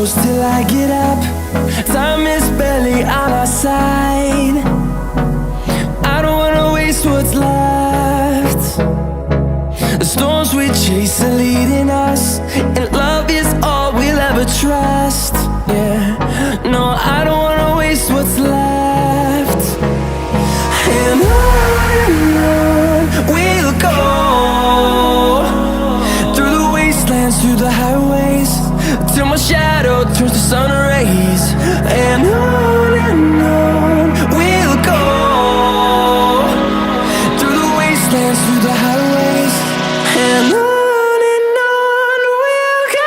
close till I get up. Time is barely on our side. I don't wanna waste what's left. The storms we chase are leading us, and love is all we'll ever trust. Yeah, no, I don't wanna waste what's left. And on we'll go, through the wastelands, through the highways, till my shadow turns to sun rays. And on we'll go, through the wastelands, through the highways, and on we'll go.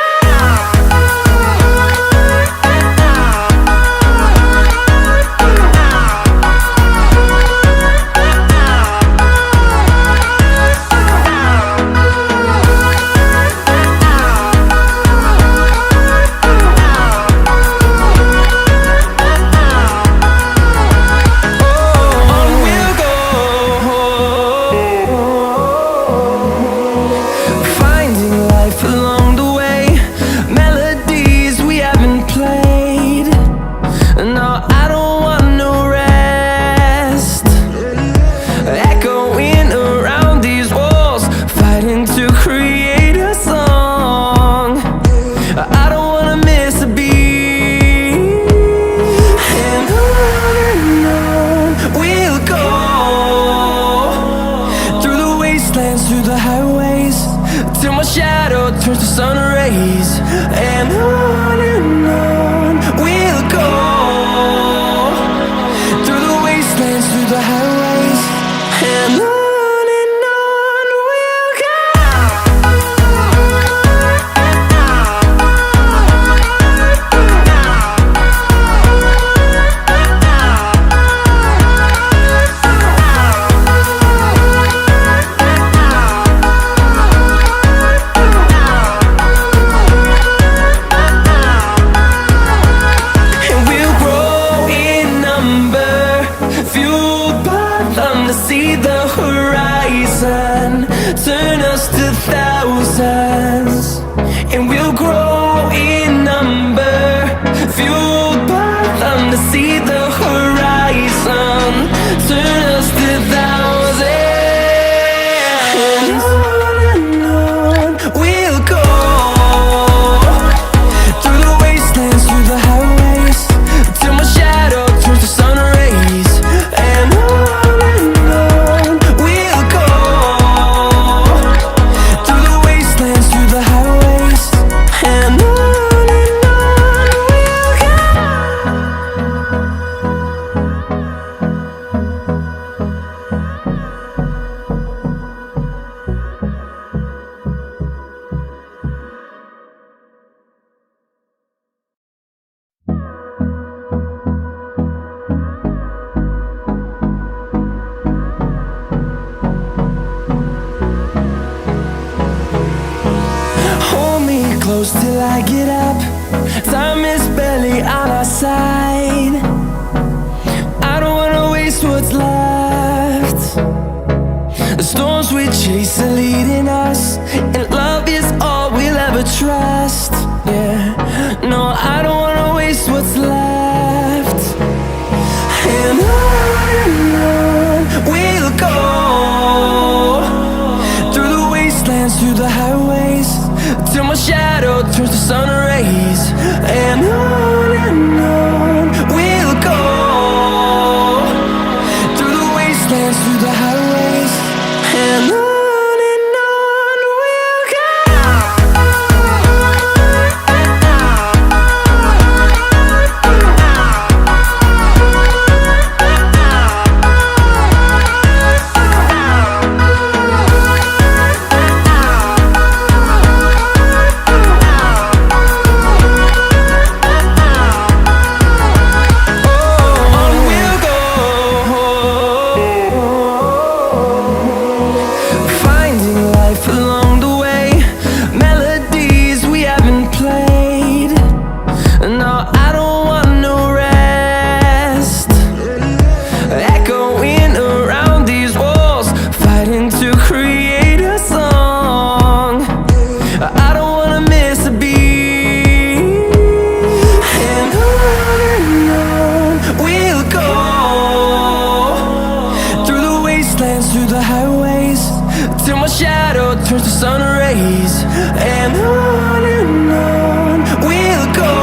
Through the highways, till my shadow turns to sun rays. And on we'll go, through the wastelands, through the highways, and on we'll go. See the horizon turn us to thousands, and we'll grow in number, fueled by them. To see the horizon turn us to thousands, and on we'll go, through the wastelands, through the highways, till my shadow turns to sun rays. And close till I get up. Time is barely on our side. I don't wanna waste what's left. The storms we chase are leading us, and love is all we'll ever trust. Yeah, no, I don't wanna waste what's left. And on we'll go, through the wastelands, through the highways, till my shadow turns to sun rays. And on we'll go, through the wastelands, through the highways, and on we'll go. till my shadow turns to sun rays. And on we'll go,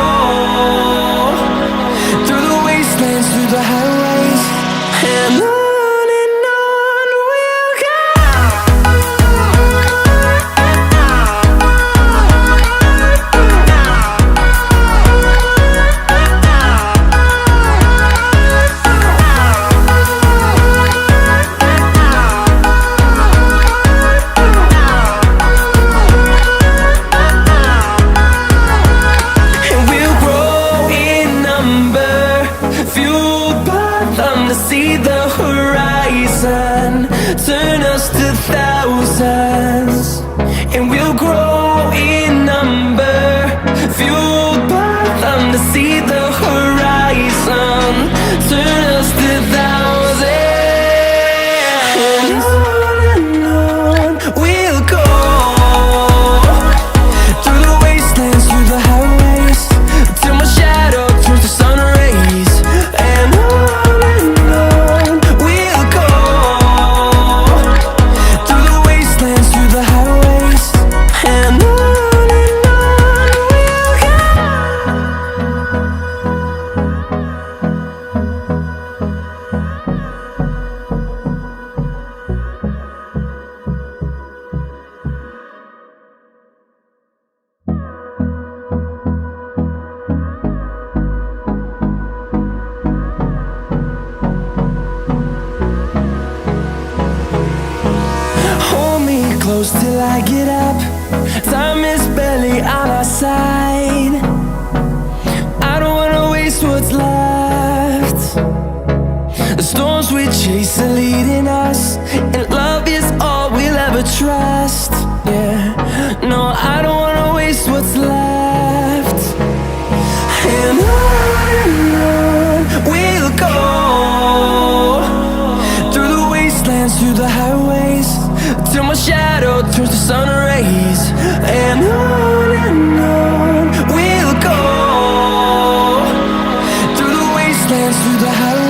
through the wastelands, through the highways, and on we'll go. See the horizon turn us to thousands, and we'll grow in number, fueled by them to see the horizon turn us to thousands. And on we'll go, through the wastelands, through the highways, till my shadow turns to sun rays. And close till I get up. Time is barely on our side. I don't wanna waste what's left. The storms we chase are leading us, and love is all we'll ever trust. Yeah, no, I don't wanna waste what's left. And on we'll go, through the wastelands, through the highways, till my shadow turns to sun rays. And on we'll go, through the wastelands, through the highways.